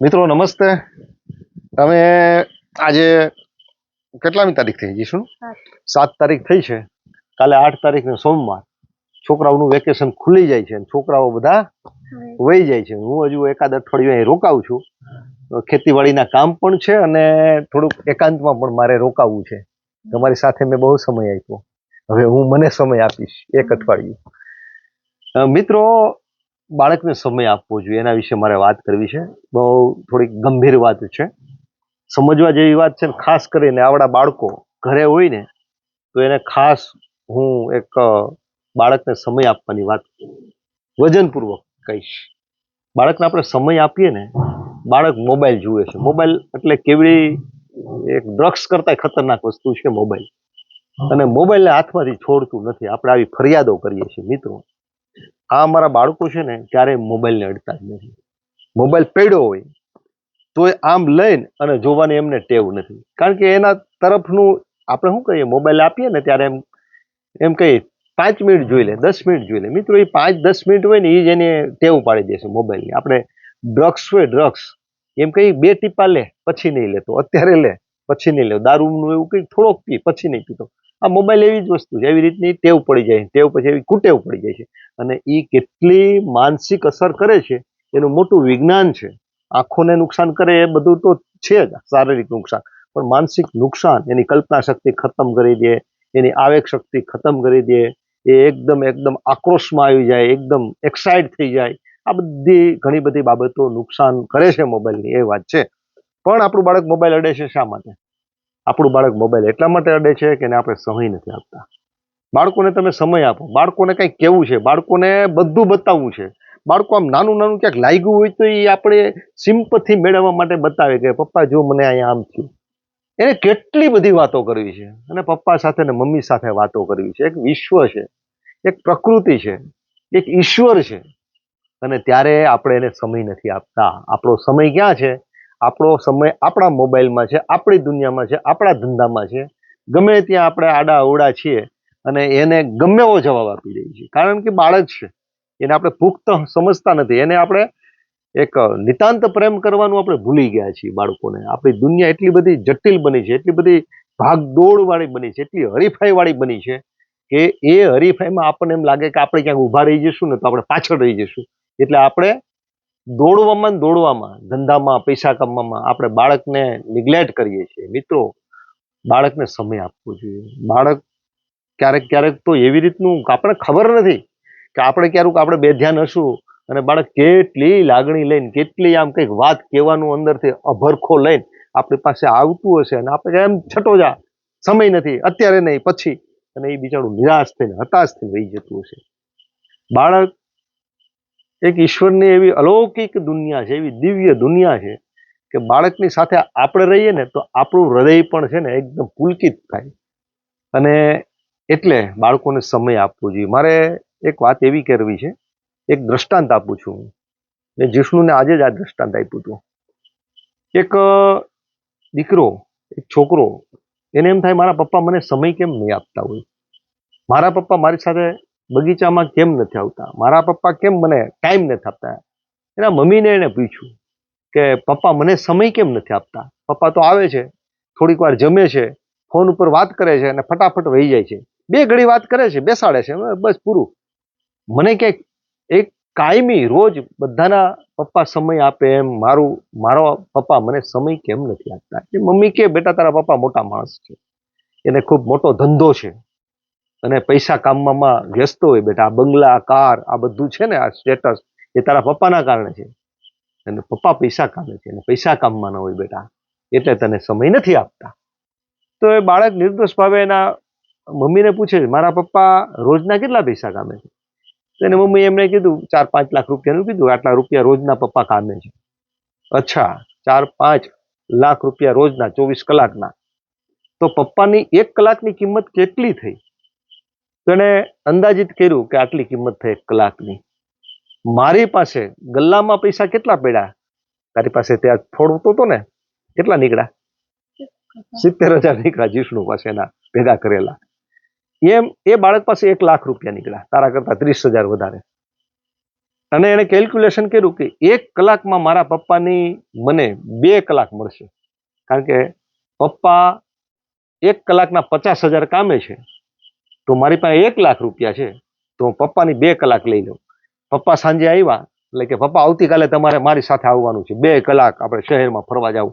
મિત્રો નમસ્તે. તમે આજે કેટલામી તારીખ થઈ જઈશું? 7 તારીખ થઈ છે. કાલે 8 તારીખને સોમવાર. છોકરાઓનું વેકેશન ખુલી જાય છે, છોકરાઓ બધા વહી જાય છે. હું હજુ એકાદ અઠવાડિયું અહીં રોકાવું છું. ખેતીવાડીના કામ પણ છે અને થોડુંક એકાંતમાં પણ મારે રોકાવું છે. તમારી સાથે મેં બહુ સમય આપ્યો, હવે હું મને સમય આપીશ એક અઠવાડિયું. મિત્રો, બાળકને સમય આપવો જોઈએ એના વિશે મારે વાત કરવી છે. બહુ થોડીક ગંભીર વાત છે, સમજવા જેવી વાત છે. ખાસ કરીને આવડા બાળકો ઘરે હોય ને તો એને ખાસ હું એક બાળકને સમય આપવાની વાત વજનપૂર્વક કહીશ. બાળકને આપણે સમય આપીએ ને, બાળક મોબાઈલ જુએ છે. મોબાઈલ એટલે કેવડી એક ડ્રગ્સ કરતા ખતરનાક વસ્તુ છે મોબાઈલ. અને મોબાઈલને હાથમાંથી છોડતું નથી. આપણે આવી ફરિયાદો કરીએ છીએ. મિત્રો, આ અમારા બાળકો છે ને ક્યારેય મોબાઈલને અડતા જ નથી. મોબાઈલ પડ્યો હોય તો આમ લઈને અને જોવાની એમને ટેવ નથી. કારણ કે એના તરફનું આપણે શું કહીએ, મોબાઈલ આપીએ ને ત્યારે એમ કહીએ 5 મિનિટ જોઈ લે, 10 મિનિટ જોઈ લે. મિત્રો, એ 5-10 મિનિટ હોય ને એ જ એને ટેવ પાડી દેશે મોબાઈલની. આપણે ડ્રગ્સ હોય, ડ્રગ્સ એમ કઈ 2 ટીપા લે પછી નહીં લેતો, અત્યારે લે પછી નહીં લે, દારૂનું એવું કંઈક થોડોક પી પછી નહીં પીતો. આ મોબાઈલ એવી જ વસ્તુ છે, એવી રીતની ટેવ પડી જાય, ટેવ પછી એવી કુટેવ પડી જાય છે. અને એ કેટલી માનસિક અસર કરે છે એનું મોટું વિજ્ઞાન છે. આંખોને નુકસાન કરે એ બધું તો છે જ, શારીરિક નુકસાન, પણ માનસિક નુકસાન, એની કલ્પના શક્તિ ખતમ કરી દે, એની આવેગ શક્તિ ખતમ કરી દે, એ એકદમ એકદમ આક્રોશમાં આવી જાય, એકદમ એક્સાઇટ થઈ જાય. આ બધી ઘણી બધી બાબતો નુકસાન કરે છે મોબાઈલની, એ વાત છે. પણ આપણું બાળક મોબાઈલ અડે છે શા માટે? આપણું બાળક મોબાઈલ એટલા માટે અડે છે કે આપણે સમય નથી આપતા. બાળકોને તમે સમય આપો. બાળકોને કંઈક કહેવું છે, બાળકોને બધું બતાવવું છે. બાળકો આમ નાનું નાનું ક્યાંક લાગ્યું હોય તો એ આપણે સિમ્પથી મેળવવા માટે બતાવે કે પપ્પા જો મને અહીંયા આમ થયું. એને કેટલી બધી વાતો કરવી છે, અને પપ્પા સાથે ને મમ્મી સાથે વાતો કરવી છે. એક વિશ્વ છે, એક પ્રકૃતિ છે, એક ઈશ્વર છે. અને ત્યારે આપણે એને સમય નથી આપતા. આપણો સમય ક્યાં છે? આપણો સમય આપણા મોબાઈલમાં છે, આપણી દુનિયામાં છે, આપણા ધંધામાં છે. ગમે ત્યાં આપણે આડા અવડા છીએ અને એને ગમે એવો જવાબ આપી દઈએ છીએ. કારણ કે બાળક છે, એને આપણે પુખ્ત સમજતા નથી. એને આપણે એક નિતાંત પ્રેમ કરવાનું આપણે ભૂલી ગયા છીએ બાળકોને. આપણી દુનિયા એટલી બધી જટિલ બની છે, એટલી બધી ભાગદોડ વાળી બની છે, એટલી હરીફાઈ વાળી બની છે કે એ હરીફાઈમાં આપણને એમ લાગે કે આપણે ક્યાંક ઊભા રહી જઈશું ને તો આપણે પાછળ રહી જઈશું. એટલે આપણે દોડવામાં, ધંધામાં, પૈસા કમાવામાં આપણે બાળકને નિગ્લેક્ટ કરીએ છીએ. મિત્રો, બાળકને સમય આપવો જોઈએ. બાળક ક્યારેક ક્યારેક તો એવી રીતનું આપણે ખબર નથી કે આપણે ક્યારેક આપણે બેધ્યાન હશું અને બાળક કેટલી લાગણી લઈને, કેટલી આમ કંઈક વાત કહેવાનું અંદરથી અભરખો લઈને આપણી પાસે આવતું હશે અને આપણે એમ છટો જા, સમય નથી, અત્યારે નહીં, પછી. અને એ બિચારું નિરાશ થઈને, હતાશ થઈને રહી જતું હશે. બાળક એક ઈશ્વરની એવી અલૌકિક દુનિયા છે, એવી દિવ્ય દુનિયા છે કે બાળકની સાથે આપણે રહીએ ને તો આપણું હૃદય પણ છે ને એકદમ પુલકિત થાય. અને એટલે બાળકોને સમય આપવો જોઈએ. મારે એક વાત એવી કરવી છે, એક દ્રષ્ટાંત આપું છું હું. મેં જીષ્ણુને આજે જ આ દ્રષ્ટાંત આપ્યું હતું. એક દીકરો, એક છોકરો, એને એમ થાય મારા પપ્પા મને સમય કેમ નહીં આપતા હોય, મારા પપ્પા મારી સાથે બગીચામાં કેમ નથી આવતા, મારા પપ્પા કેમ મને ટાઈમ નથી આપતા. એના મમ્મીને એને પૂછ્યું કે પપ્પા મને સમય કેમ નથી આપતા? પપ્પા તો આવે છે, થોડીક વાર જમે છે, ફોન ઉપર વાત કરે છે અને ફટાફટ વહી જાય છે. 2 ઘડી વાત કરે છે, બેસાડે છે, બસ પૂરું. મને ક્યાંક એક કાયમી રોજ બધાના પપ્પા સમય આપે એમ મારો પપ્પા મને સમય કેમ નથી આપતા? એ મમ્મી કે બેટા તારા પપ્પા મોટા માણસ છે, એને ખૂબ મોટો ધંધો છે અને પૈસા કામવામાં વ્યસ્ત હોય બેટા. આ બંગલા, કાર, આ બધું છે ને, આ સ્ટેટસ, એ તારા પપ્પાના કારણે છે. અને પપ્પા પૈસા કામે છે અને પૈસા કામમાં ન હોય બેટા, એટલે તને સમય નથી આપતા. તો એ બાળક નિર્દોષ ભાવે એના મમ્મીને પૂછે છે મારા પપ્પા રોજના કેટલા પૈસા કામે છે? એને મમ્મી એમને કીધું 4-5 લાખ રૂપિયાનું કીધું, આટલા રૂપિયા રોજના પપ્પા કામે છે. અચ્છા, 4-5 લાખ રૂપિયા રોજના, 24 કલાકના. તો પપ્પાની 1 કલાકની કિંમત કેટલી થઈ? તો એને અંદાજિત કર્યું કે આટલી કિંમત થઈ 1 કલાકની. મારી પાસે ગલ્લામાં પૈસા કેટલા પડ્યા? તારી પાસે ત્યાં ફોડતો હતો ને, કેટલા નીકળ્યા? 70,000 નીકળ્યા જીષ્ણુ પાસે એના ભેગા કરેલા. એમ એ બાળક પાસે 1 લાખ રૂપિયા નીકળ્યા, તારા કરતા 30,000 વધારે. અને એણે કેલ્ક્યુલેશન કર્યું કે 1 કલાકમાં મારા પપ્પાની મને 2 કલાક મળશે, કારણ કે પપ્પા 1 કલાકના 50,000 કામે છે, તો મારી પાસે 1 લાખ રૂપિયા છે, તો પપ્પાની 2 કલાક લઈ લઉં. પપ્પા સાંજે આવ્યા એટલે કે પપ્પા આવતીકાલે તમારે મારી સાથે આવવાનું છે, 2 કલાક આપણે શહેરમાં ફરવા જાવ.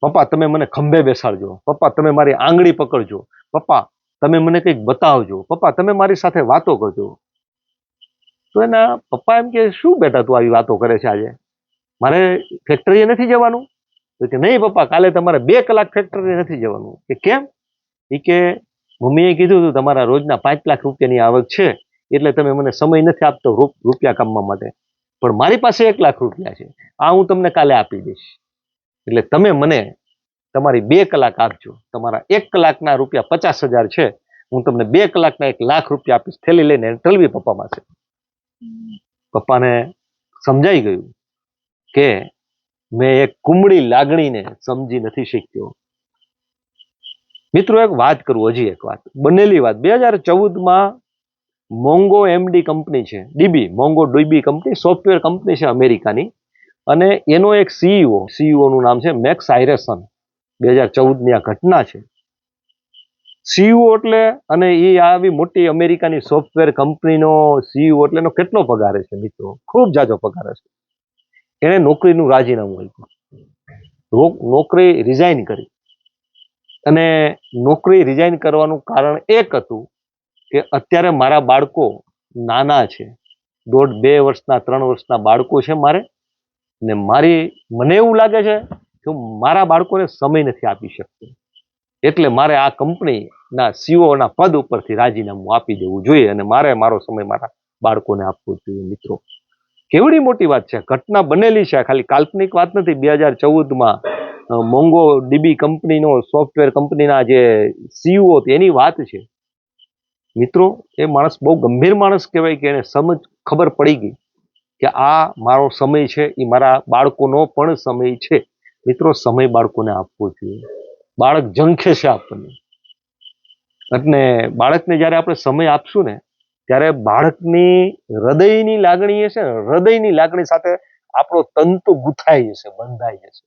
પપ્પા તમે મને ખંભે બેસાડજો, પપ્પા તમે મારી આંગળી પકડજો, પપ્પા તમે મને કંઈક બતાવજો, પપ્પા તમે મારી સાથે વાતો કરજો. તો એના પપ્પા એમ કે શું બેટા તું આવી વાતો કરે છે, આજે મારે ફેક્ટરીએ નથી જવાનું? તો કે નહીં પપ્પા, કાલે તમારે 2 કલાક ફેક્ટરીએ નથી જવાનું. કે કેમ? એ કે મમ્મીએ કીધું હતું તમારા રોજના 5 લાખ રૂપિયાની આવક છે, એટલે તમે મને સમય નથી આપતો રૂપિયા કમાવા માટે, પણ મારી પાસે 1 લાખ રૂપિયા છે, આ હું તમને કાલે આપી દઈશ. એટલે તમે મને તમારી 2 કલાક આપજો, તમારા 1 કલાકના રૂપિયા 50,000 છે, હું તમને 2 કલાકના 1 લાખ રૂપિયા આપીશ. થેલી લઈને ટળવી પપ્પા પાસે. પપ્પાને સમજાઈ ગયું કે મેં એક કુમળી લાગણીને સમજી નથી શક્યો. મિત્રો એક વાત કરું, હજી એક વાત બનેલી વાત. 2014માં મોંગો એમડી કંપની છે, DB Mongo DB company software company છે અમેરિકાની, અને એનો એક સીઈઓ નું નામ છે મેક્સ આયરેસન. 2014ની આ ઘટના છે. સીઈઓ એટલે, અને એ આવી મોટી અમેરિકાની સોફ્ટવેર કંપનીનો સીઈઓ એટલે એનો કેટલો પગાર છે મિત્રો? ખૂબ જાજો પગાર છે. એણે નોકરીનું રાજીનામું આપ્યું, નોકરી રિઝાઇન કરી. અને નોકરી રિઝાઇન કરવાનું કારણ એક હતું કે અત્યારે મારા બાળકો નાના છે, 1.5-2 વર્ષના 3 વર્ષના બાળકો છે મારે, ને મને એવું લાગે છે કે મારા બાળકોને સમય નથી આપી શકતો, એટલે મારે આ કંપનીના સીઈઓના પદ ઉપરથી રાજીનામું આપી દેવું જોઈએ, અને મારે મારો સમય મારા બાળકોને આપવો જોઈએ. મિત્રો કેવડી મોટી વાત છે, ઘટના બનેલી છે, ખાલી કાલ્પનિક વાત નથી. 2014માં મોંગો ડીબી કંપનીનો સોફ્ટવેર કંપનીના જે સીઈઓ હતી એની વાત છે. મિત્રો એ માણસ બહુ ગંભીર માણસ કહેવાય કે એને ખબર પડી ગઈ કે આ મારો સમય છે, એ મારા બાળકોનો પણ સમય છે. મિત્રો સમય બાળકોને આપવો જોઈએ. બાળક ઝંખે છે આપણને, એટલે બાળકને જ્યારે આપણે સમય આપશું ને ત્યારે બાળકની હૃદયની લાગણી છે ને, હૃદયની લાગણી સાથે આપણો તંતુ ગૂંથાઈ જશે, બંધાઈ જશે.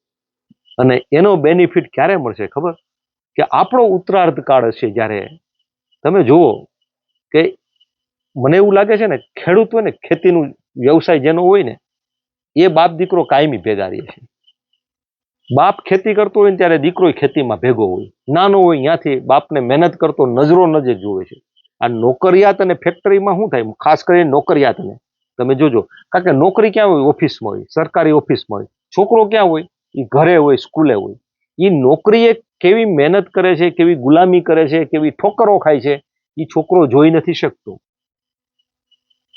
અને એનો બેનિફિટ ક્યારે મળશે ખબર? કે આપણો ઉત્તરાર્ધ કાળ હશે, જ્યારે તમે જુઓ કે મને એવું લાગે છે ને, ખેડૂત હોય ને, ખેતીનું વ્યવસાય જેનો હોય ને, એ બાપ દીકરો કાયમી ભેગા રહે છે. બાપ ખેતી કરતો હોય ને ત્યારે દીકરો ખેતીમાં ભેગો હોય, નાનો હોય ત્યાંથી બાપને મહેનત કરતો નજરો નજર જોવે છે. આ નોકરિયાત અને ફેક્ટરીમાં શું થાય? ખાસ કરીને નોકરિયાતને તમે જોજો, કારણ કે નોકરી ક્યાં હોય? ઓફિસમાં હોય, સરકારી ઓફિસમાં હોય. છોકરો ક્યાં હોય? એ ઘરે હોય, સ્કૂલે હોય. એ નોકરીએ કેવી મહેનત કરે છે, કેવી ગુલામી કરે છે, કેવી ઠોકરો ખાય છે, એ છોકરો જોઈ નથી શકતો.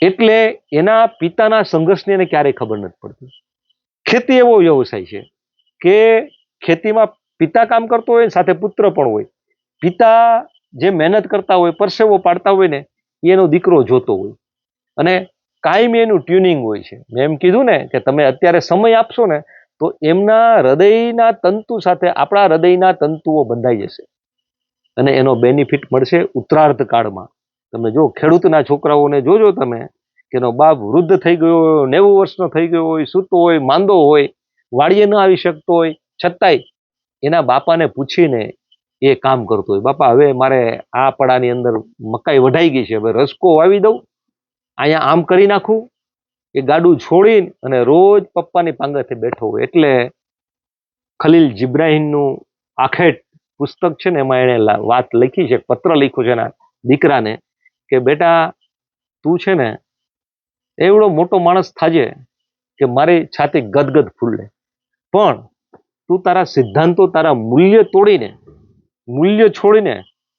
એટલે એના પિતાના સંઘર્ષની એને ક્યારેય ખબર નથી પડતી. ખેતી એવો વ્યવસાય છે કે ખેતીમાં પિતા કામ કરતો હોય, સાથે પુત્ર પણ હોય. પિતા જે મહેનત કરતા હોય, પરસેવો પાડતા હોય ને, એનો દીકરો જોતો હોય, અને કાયમી એનું ટ્યુનિંગ હોય છે. મેં એમ કીધું ને કે તમે અત્યારે સમય આપશો ને તો એમના હૃદયના તંતુ સાથે આપણા હૃદયના તંતુઓ બંધાઈ જશે, અને એનો બેનિફિટ મળશે ઉત્તરાર્ધ કાળમાં. તમે જો ખેડૂતના છોકરાઓને જોજો તમે, કે એનો બાપ વૃદ્ધ થઈ ગયો હોય, 90 વર્ષનો થઈ ગયો હોય, સૂતો હોય, માંદો હોય, વાડીએ ન આવી શકતો હોય, છતાંય એના બાપાને પૂછીને એ કામ કરતો હોય. બાપા હવે મારે આ પડાની અંદર મકાઈ વઢાઈ ગઈ છે, હવે રસકો વાવી દઉં, અહીંયા આમ કરી નાખું. એ ગાડું છોડીને અને રોજ પપ્પાની પાંગતે બેઠો હોય. એટલે ખલીલ જિબ્રાહીમનું આખેટ પુસ્તક છે ને, એમાં એને વાત લખી છે, પત્ર લખ્યો છે એના દીકરાને, કે બેટા તું છે ને એવડો મોટો માણસ થાજે કે મારી છાતી ગદગદ ફૂલે, પણ તું તારા સિદ્ધાંતો, તારા મૂલ્ય તોડીને, મૂલ્ય છોડીને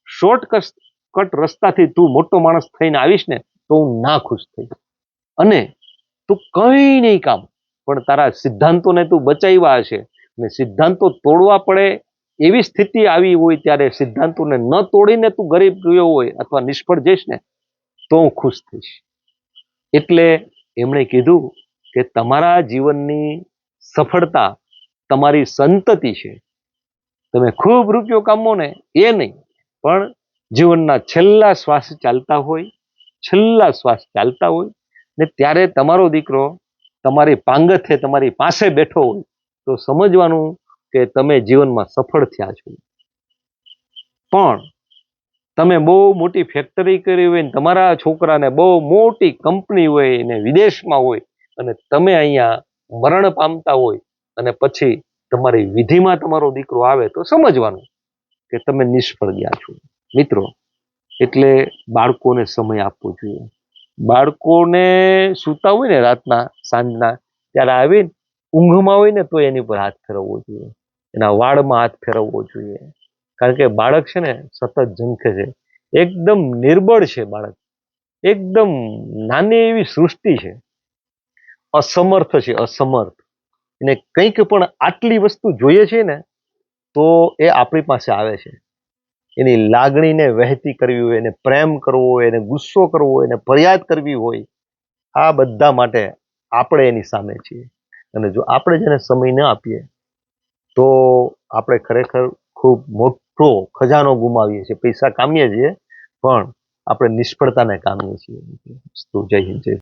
શોર્ટકટ રસ્તાથી તું મોટો માણસ થઈને આવીશ ને તો હું ના ખુશ થઈશ. અને તું કંઈ નહીં કામ, પણ તારા સિદ્ધાંતોને તું બચાવ્યા હશે, ને સિદ્ધાંતો તોડવા પડે એવી સ્થિતિ આવી હોય ત્યારે સિદ્ધાંતોને ન તોડીને તું ગરીબ ગયો હોય અથવા નિષ્ફળ જઈશ ને તો હું ખુશ થઈશ. એટલે એમણે કીધું કે તમારા જીવનની સફળતા તમારી સંતતિ છે. તમે ખૂબ રૂપિયો કમાવો ને એ નહીં, પણ જીવનના છેલ્લા શ્વાસ ચાલતા હોય, ને ત્યારે તમારો દીકરો તમારી પાંગથે તમારી પાસે બેઠો હોય તો સમજવાનું કે તમે જીવનમાં સફળ થયા છો. પણ તમે બહુ મોટી ફેક્ટરી કરી હોય ને તમારા છોકરાને બહુ મોટી કંપની હોય ને વિદેશમાં હોય અને તમે અહીંયા મરણ પામતા હોય અને પછી તમારી વિધિમાં તમારો દીકરો આવે તો સમજવાનું કે તમે નિષ્ફળ ગયા છો. મિત્રો, એટલે બાળકોને સમય આપવો જોઈએ. બાળકોને સૂતા હોય ને રાતના સાંજના ત્યારે આવીને ઊંઘમાં હોય ને તો એની પર હાથ ફેરવવો જોઈએ, એના વાળમાં હાથ ફેરવવો જોઈએ. કારણ કે બાળક છે ને સતત ઝંખે છે, એકદમ નિર્બળ છે બાળક, એકદમ નાની એવી સૃષ્ટિ છે, અસમર્થ છે, અસમર્થ. એને કંઈક પણ આટલી વસ્તુ જોઈએ છે ને તો એ આપણી પાસે આવે છે. એની લાગણીને વહેતી કરવી હોય, એને પ્રેમ કરવો હોય, એને ગુસ્સો કરવો હોય, એને ફરિયાદ કરવી હોય, આ બધા માટે આપણે એની સામે છીએ. અને જો આપણે જેને સમય ન આપીએ તો આપણે ખરેખર ખૂબ મોટો ખજાનો ગુમાવીએ છીએ. પૈસા કામીએ છીએ પણ આપણે નિષ્ફળતાને કામીએ છીએ. જય હિન્દ, જય